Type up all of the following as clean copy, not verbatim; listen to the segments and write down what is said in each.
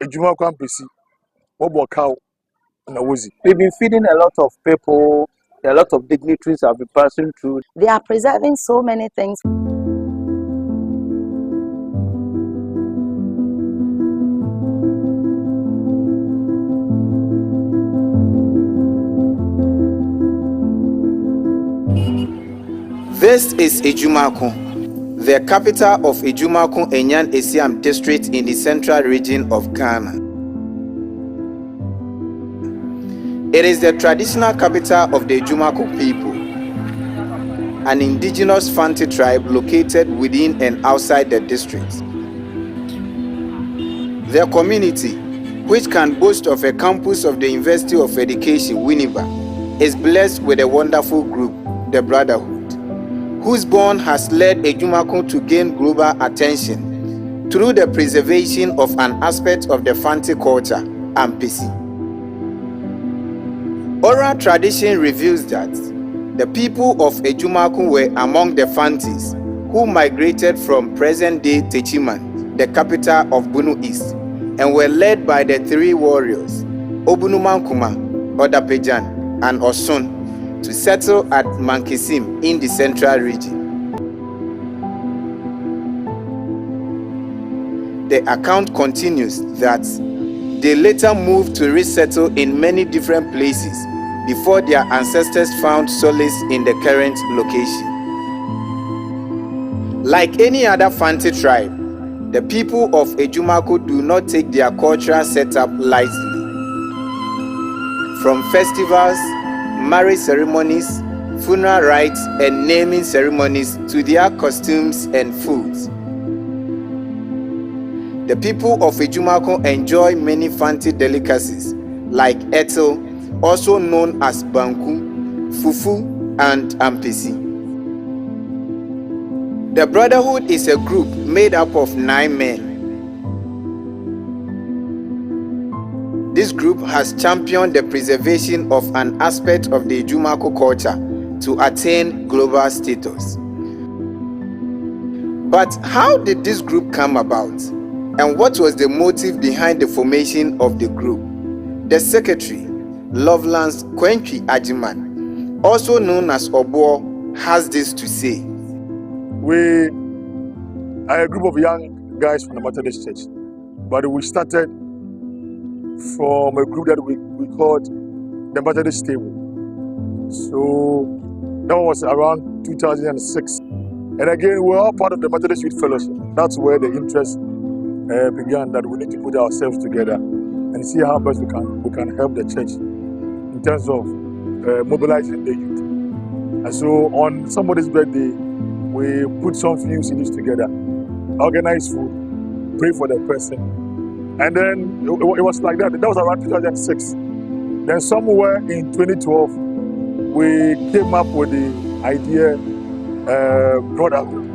Ajumako Ampesi, what cow and a woozy. We've been feeding a lot of people, a lot of dignitaries have been passing through. They are preserving so many things. This is Ajumako, the capital of Ajumako Enyan Esiam district in the central region of Ghana. It is the traditional capital of the Ajumako people, an indigenous Fanti tribe located within and outside the district. The community, which can boast of a campus of the University of Education, Winneba, is blessed with a wonderful group, the Brotherhood, whose bond has led Ajumako to gain global attention through the preservation of an aspect of the Fanti culture, Ampesi. Oral tradition reveals that the people of Ajumako were among the Fantis who migrated from present-day Techiman, the capital of Bunu East, and were led by the three warriors, Obunumankuma, Odapejan, and Osun, to settle at Mankisim in the central region. The account continues that they later moved to resettle in many different places before their ancestors found solace in the current location. Like any other Fanti tribe, the people of Ajumako do not take their cultural setup lightly. From festivals, marriage ceremonies, funeral rites, and naming ceremonies to their costumes and foods. The people of Ajumako enjoy many Fanti delicacies like etel, also known as banku, fufu, and ampesi. The Brotherhood is a group made up of 9 men. This group has championed the preservation of an aspect of the Ajumako culture to attain global status. But how did this group come about? And what was the motive behind the formation of the group? The secretary, Loveland's Kwenkwi Ajiman, also known as Obo, has this to say. We are a group of young guys from the Methodist Church, but we started from a group that we called the Methodist Table. So that was around 2006. And again, we're all part of the Methodist Youth Fellowship. That's where the interest began, that we need to put ourselves together and see how best we can help the church in terms of mobilizing the youth. And so on somebody's birthday, we put some few CDs together, organize food, pray for the person. And then it was like that. That was around 2006. Then somewhere in 2012, we came up with the idea Brotherhood.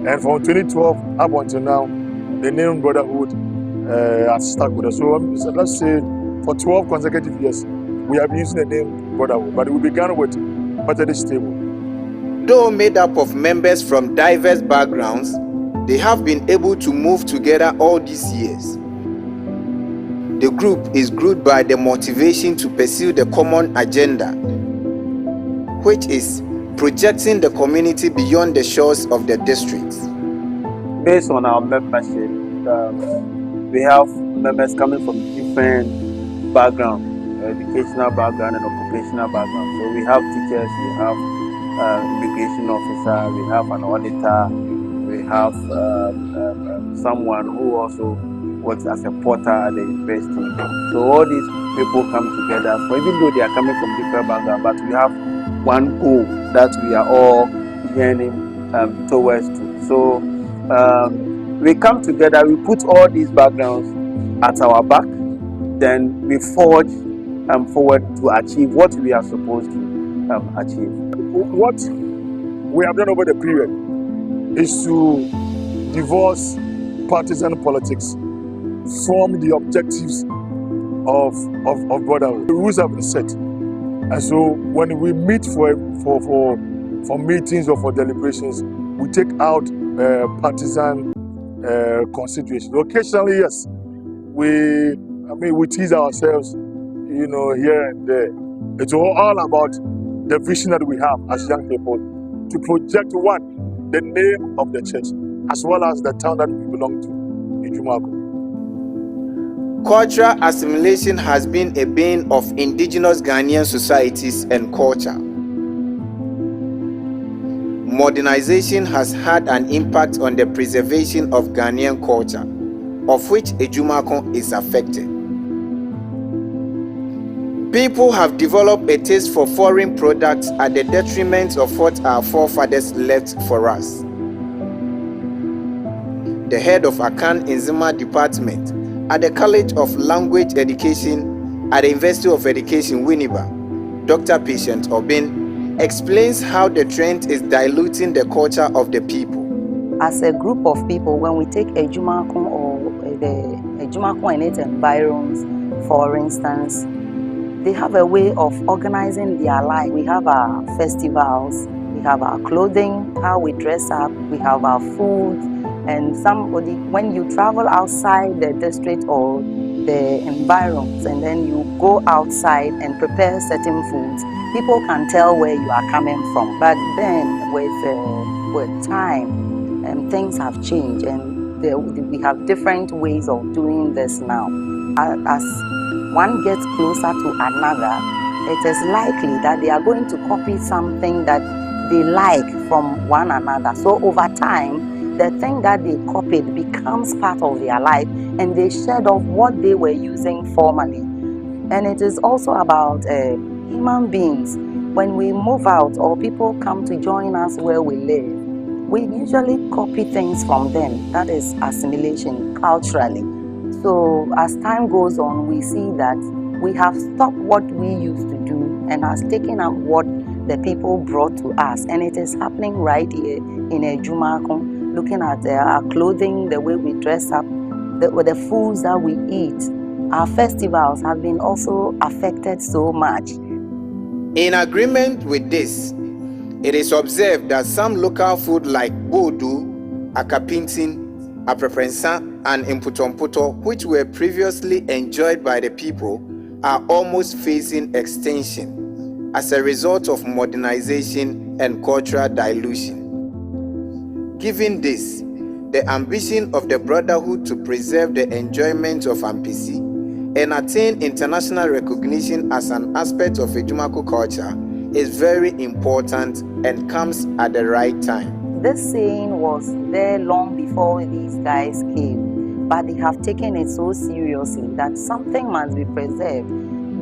And from 2012 up until now, the name Brotherhood has stuck with us. So let's say for 12 consecutive years, we have been using the name Brotherhood. But we began with Methodist Table. Though made up of members from diverse backgrounds, they have been able to move together all these years. The group is grew by the motivation to pursue the common agenda, which is projecting the community beyond the shores of the districts. Based on our membership, we have members coming from different backgrounds, educational background and occupational background. So we have teachers, we have immigration officer, we have an auditor, we have someone who also works as a porter at the university. So all these people come together, for even though they are coming from different backgrounds, but we have one goal that we are all yearning towards to. So we come together, we put all these backgrounds at our back, then we forge forward to achieve what we are supposed to achieve. What we have done over the period is to divorce partisan politics from the objectives of Brotherhood. The rules have been set. And so when we meet for meetings or for deliberations, we take out partisan considerations. Occasionally, yes, we tease ourselves, here and there. It's all about the vision that we have as young people to project one, the name of the church, as well as the town that we belong to, Ajumako. Cultural assimilation has been a bane of indigenous Ghanaian societies and culture. Modernization has had an impact on the preservation of Ghanaian culture, of which Ajumako is affected. People have developed a taste for foreign products at the detriment of what our forefathers left for us. The head of Akan Enzima Department at the College of Language Education at the University of Education, Winneba, Dr. Patient Obin, explains how the trend is diluting the culture of the people. As a group of people, when we take Ajumako or the Ajumako and its environs, for instance, they have a way of organizing their life. We have our festivals, we have our clothing, how we dress up, we have our food, and when you travel outside the district or the environs and then you go outside and prepare certain foods, people can tell where you are coming from. But then with time, things have changed, and we have different ways of doing this now. As one gets closer to another, it is likely that they are going to copy something that they like from one another. So over time, the thing that they copied becomes part of their life, and they shed off what they were using formerly. And it is also about human beings. When we move out or people come to join us where we live, we usually copy things from them. That is assimilation culturally. So as time goes on, we see that we have stopped what we used to do and has taken up what the people brought to us. And it is happening right here in Ajumako. Looking at our clothing, the way we dress up, the foods that we eat. Our festivals have been also affected so much. In agreement with this, it is observed that some local food like bodu, akapintin, apreprensa, and imputomputo, which were previously enjoyed by the people, are almost facing extinction as a result of modernization and cultural dilution. Given this, the ambition of the Brotherhood to preserve the enjoyment of Ampesi and attain international recognition as an aspect of Ajumako culture is very important and comes at the right time. This saying was there long before these guys came, but they have taken it so seriously that something must be preserved.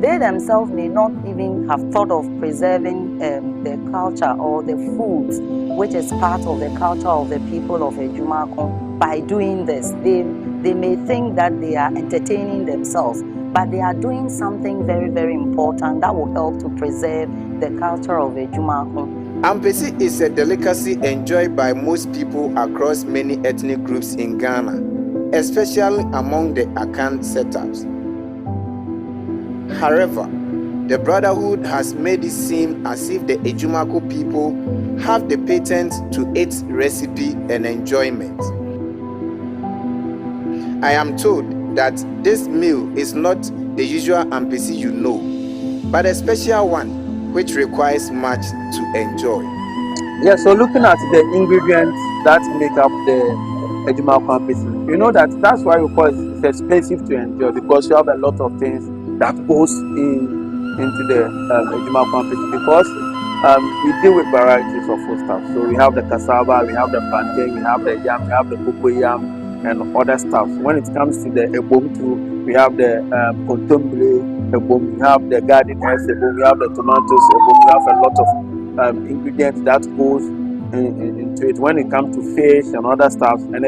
They themselves may not even have thought of preserving the culture or the foods, which is part of the culture of the people of Ajumako. By doing this, they may think that they are entertaining themselves, but they are doing something very, very important that will help to preserve the culture of Ajumako. Ampesi is a delicacy enjoyed by most people across many ethnic groups in Ghana, especially among the Akan setups. However, the Brotherhood has made it seem as if the Ajumako people have the patent to its recipe and enjoyment. I am told that this meal is not the usual Ampesi you know, but a special one which requires much to enjoy. Yeah, so looking at the ingredients that make up the Ajumako Ampesi, you know that's why we call it's expensive to enjoy, because you have a lot of things that goes into the Ajumako Ampesi, because we deal with varieties of food stuff. So we have the cassava, we have the plantain, we have the yam, we have the cocoa yam, and other stuff. When it comes to the ebom too, we have the contomble ebom, we have the garden eggs ebom, we have the tomatoes ebom, we have a lot of ingredients that goes into it when it comes to fish and other stuff. And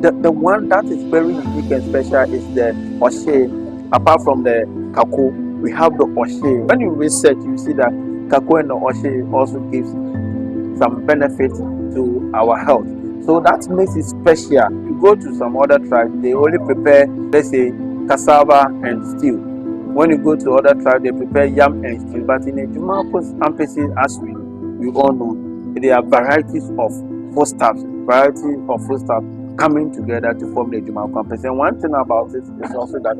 then the one that is very unique and special is the oshe. Apart from the kako, we have the oshe. When you research, you see that kako and the oshe also gives some benefit to our health. So that makes it special. You go to some other tribes, they only prepare, let's say, cassava and stew. When you go to other tribes, they prepare yam and stew. But in Ajumako's Ampesi, as we all know, there are varieties of foodstuffs, coming together to form the Ajumako Ampesi. And one thing about it is also that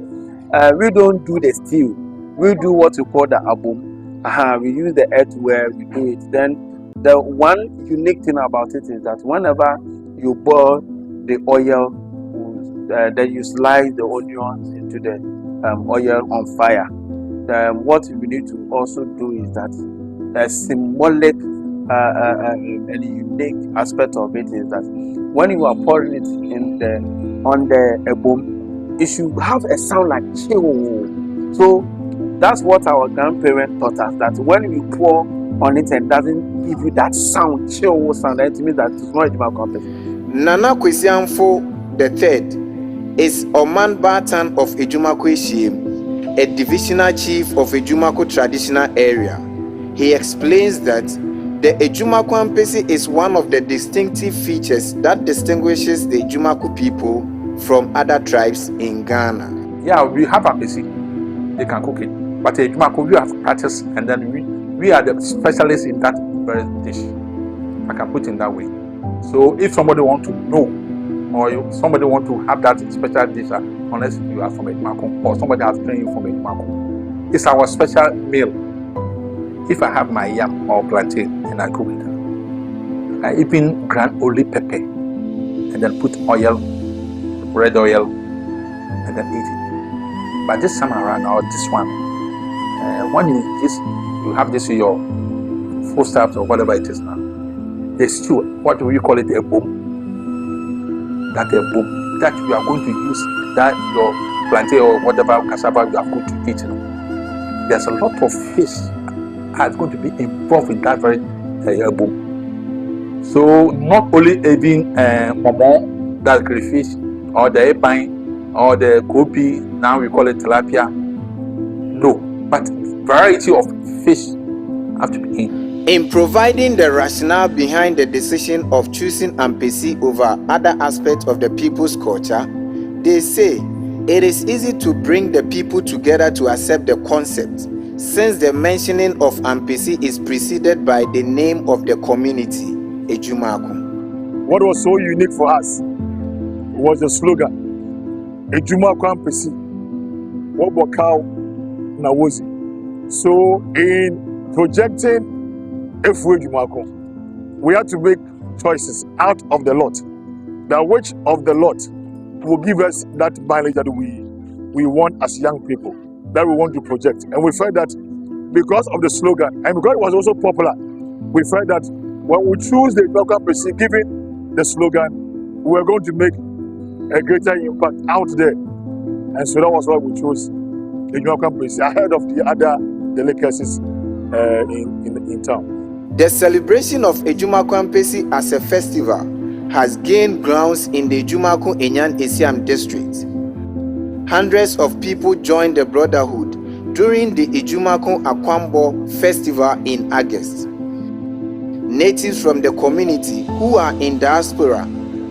we don't do the steel. We do what we call the abum. We use the earthware, we do it. Then the one unique thing about it is that whenever you boil the oil, then you slice the onions into the oil on fire. What we need to also do is that a symbolic and unique aspect of it is that when you are pouring it on the ebom, it should have a sound like chill. So that's what our grandparents taught us, that when you pour on it and doesn't give you that sound, chill sound, that means that it's not Ajumako Ampesi. Nana Kwesiamfo the third is Oman Batan of Ajumako Eshiem, a divisional chief of Ajumako traditional area. He explains that the Ajumako Ampesi is one of the distinctive features that distinguishes the Ajumako people from other tribes in Ghana. Yeah, we have Ampesi, they can cook it, but Ajumako, we have practice, and then we are the specialists in that very dish. I can put it in that way. So if somebody want to know, or somebody want to have that special dish, unless you are from Ajumako, or somebody has trained you from Ajumako, it's our special meal. If I have my yam or plantain and I cook it, I even grind only pepper and then put oil, red oil, and then eat it. But this time around, or this one, when you have this in your food stuffs or whatever it is now, the stew, what do we call it, a boom? That a boom that you are going to use, that your plantain or whatever cassava you are going to eat. There's a lot of fish are going to be involved in that very boom. So not only eating momo, that crayfish, or the epine, or the kopi, now we call it tilapia. No, but variety of fish have to be in. In providing the rationale behind the decision of choosing Ampesi over other aspects of the people's culture, they say it is easy to bring the people together to accept the concept, since the mentioning of Ampesi is preceded by the name of the community, Ajumako. What was so unique for us was the slogan, Ajumako Ampesi, Wobokao Nawozi. So in projecting Efu Ajumako, we had to make choices out of the lot. Now, which of the lot will give us that mileage that we want as young people, that we want to project? And we felt that because of the slogan, and because it was also popular, we felt that when we choose the Ajumako Ampesi, given the slogan, we were going to make a greater impact out there. And so that was why we chose the Ajumako Ampesi ahead of the other delicacies in town. The celebration of Ajumako Ampesi as a festival has gained grounds in the Ajumako Enyan Esiam district. Hundreds of people joined the brotherhood during the Ajumako Akwambo festival in August. Natives from the community who are in diaspora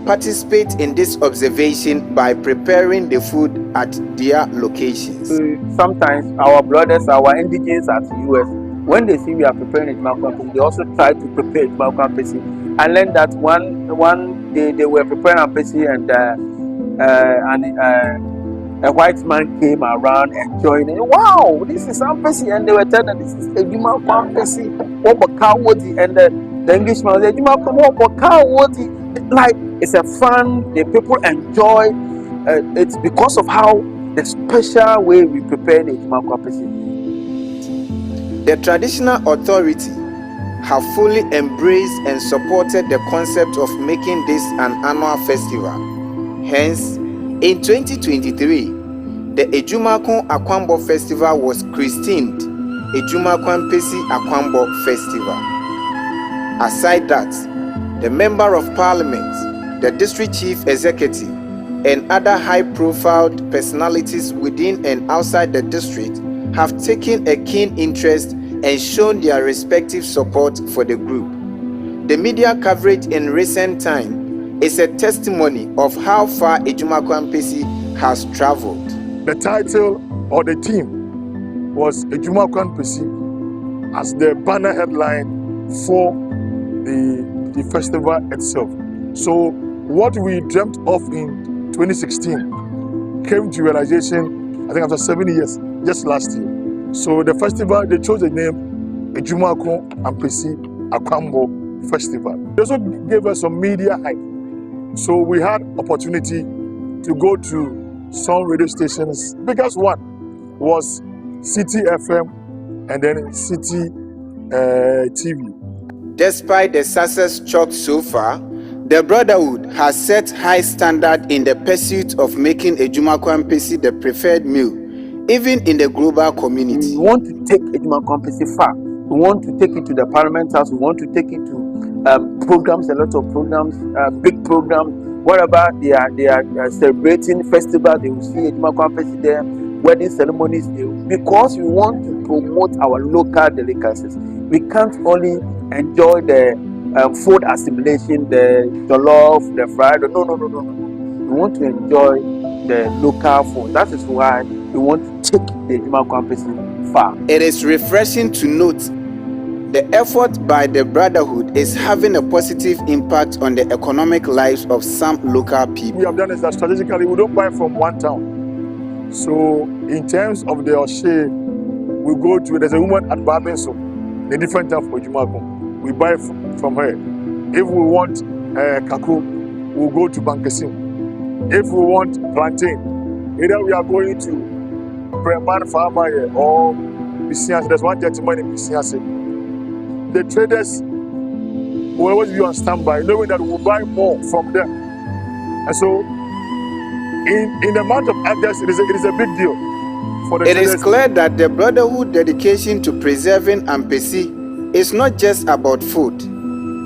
participate in this observation by preparing the food at their locations. Sometimes our brothers, our indigenes at the US, when they see we are preparing Ajumako Ampesi, they also try to prepare Ajumako Ampesi. I learned that one day they were preparing Ampesi, and a white man came around and joined it. Wow, this is Ampesi, and they were telling them this is Ajumako Ampesi. And the Englishman said, Ajumako, like, it's a fun, the people enjoy. It's because of how the special way we prepare the Ajumako Ampesi. The traditional authority have fully embraced and supported the concept of making this an annual festival. Hence, in 2023, the Ajumako Akwambo Festival was christened Ajumako Ampesi Akwambo Festival. Aside that, the Member of Parliament, the District Chief Executive, and other high-profile personalities within and outside the district have taken a keen interest and shown their respective support for the group. The media coverage in recent time is a testimony of how far Ajumako Ampesi has traveled. The title or the theme was Ajumako Ampesi as the banner headline for the festival itself. So what we dreamt of in 2016 came to realization, I think after 7 years, just last year. So the festival, they chose the name Ajumako Ampesi Akwambo Festival. They also gave us some media hype. So we had opportunity to go to some radio stations. Biggest one was City FM and then City TV. Despite the success chalked so far, the Brotherhood has set high standard in the pursuit of making Ajumako Ampesi the preferred meal, even in the global community. We want to take Ajumako Ampesi far. We want to take it to the Parliament House. We want to take it to programs, a lot of programs, big programs. Wherever they are celebrating festival, they will see Ajumako Ampesi there. Wedding ceremonies, because we want to promote our local delicacies. We can't only enjoy the food assimilation, the jollof, the fried. No. We want to enjoy the local food. That is why we want to take the Ajumako Ampesi far. It is refreshing to note the effort by the Brotherhood is having a positive impact on the economic lives of some local people. We have done is that strategically we don't buy from one town. So in terms of the Oshe, we go to, there's a woman at Barbenso, a different town for Ajumako. We buy from her. If we want Kaku, we'll go to Bankesim. If we want plantain, either we are going to Breman Farmer or Bisianse. There's one gentleman in Bisianse. The traders will always be on standby, knowing that we'll buy more from them. And so in the month of August, it is a big deal for the traders. It is clear that the Brotherhood dedication to preserving Ampesi is not just about food.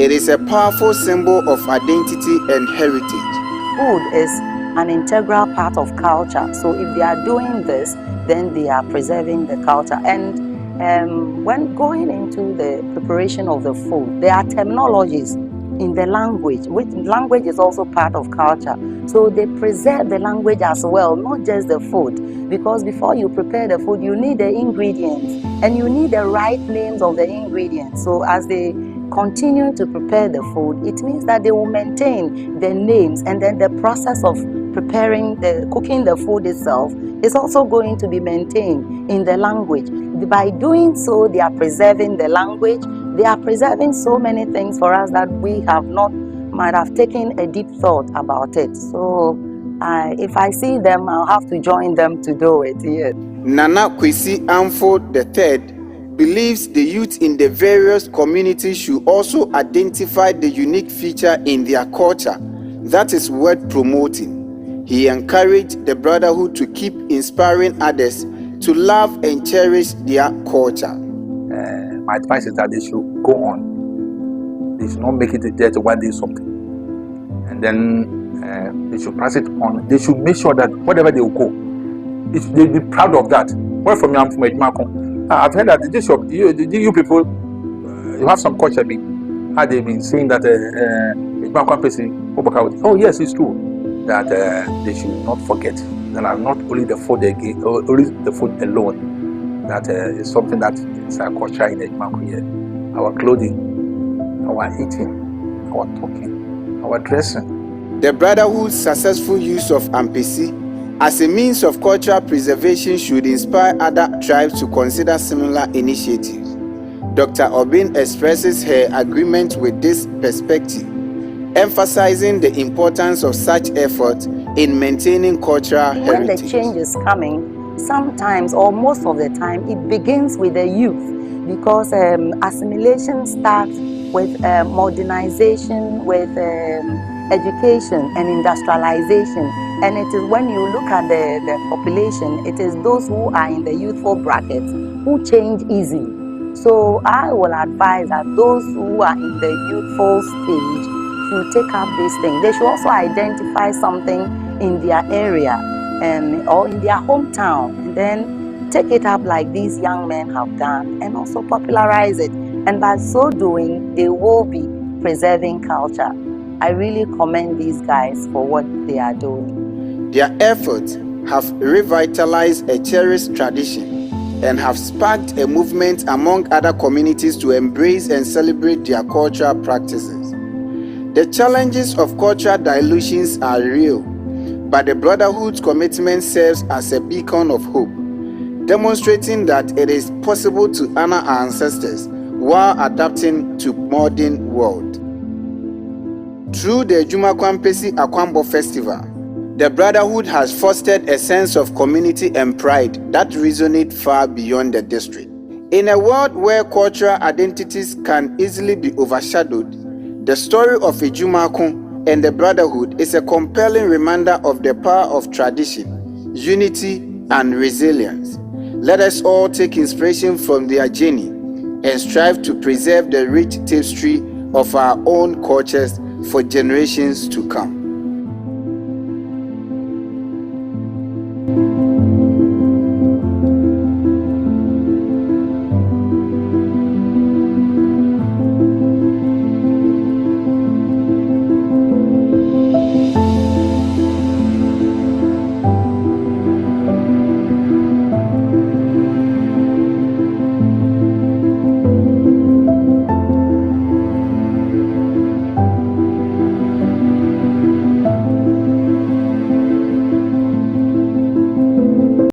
It is a powerful symbol of identity and heritage. Food is an integral part of culture. So if they are doing this, then they are preserving the culture. And when going into the preparation of the food, there are terminologies in the language, which language is also part of culture. So they preserve the language as well, not just the food. Because before you prepare the food, you need the ingredients and you need the right names of the ingredients. So as they continue to prepare the food, it means that they will maintain the names, and then the process of cooking the food itself is also going to be maintained in the language. By doing so, they are preserving the language. They are preserving so many things for us that we might have taken a deep thought about it. So if I see them, I'll have to join them to do it. Yes. Nana Kwesi Amfo III believes the youth in the various communities should also identify the unique feature in their culture that is worth promoting. He encouraged the Brotherhood to keep inspiring others to love and cherish their culture. My advice is that they should go on. They should not make it just one day something. And then they should pass it on. They should make sure that whatever they will go, they'll be proud of that. Where from me, I'm from Ajumako. I've heard that you people, you have some culture. How they've been saying that Ajumako Ampesi, oh yes, it's true. That they should not forget that not only the food again, or only the food alone, that is something that is our culture in Ajumako here. Our clothing, our eating, our talking, our dressing. The Brotherhood's successful use of Ampesi as a means of cultural preservation should inspire other tribes to consider similar initiatives. Dr. Obin expresses her agreement with this perspective, emphasizing the importance of such efforts in maintaining cultural heritage. When the change is coming, sometimes or most of the time, it begins with the youth, because assimilation starts with modernization, with education and industrialization. And it is when you look at the population, it is those who are in the youthful brackets who change easily. So I will advise that those who are in the youthful stage should take up this thing. They should also identify something in their area or in their hometown, and then take it up like these young men have done, and also popularize it. And by so doing, they will be preserving culture. I really commend these guys for what they are doing. Their efforts have revitalized a cherished tradition and have sparked a movement among other communities to embrace and celebrate their cultural practices. The challenges of cultural dilutions are real, but the Brotherhood's commitment serves as a beacon of hope, demonstrating that it is possible to honor our ancestors while adapting to modern world. Through the Ajumako Ampesi Akwambo Festival, the Brotherhood has fostered a sense of community and pride that resonates far beyond the district. In a world where cultural identities can easily be overshadowed, the story of Ajumako and the Brotherhood is a compelling reminder of the power of tradition, unity, and resilience. Let us all take inspiration from their journey and strive to preserve the rich tapestry of our own cultures for generations to come.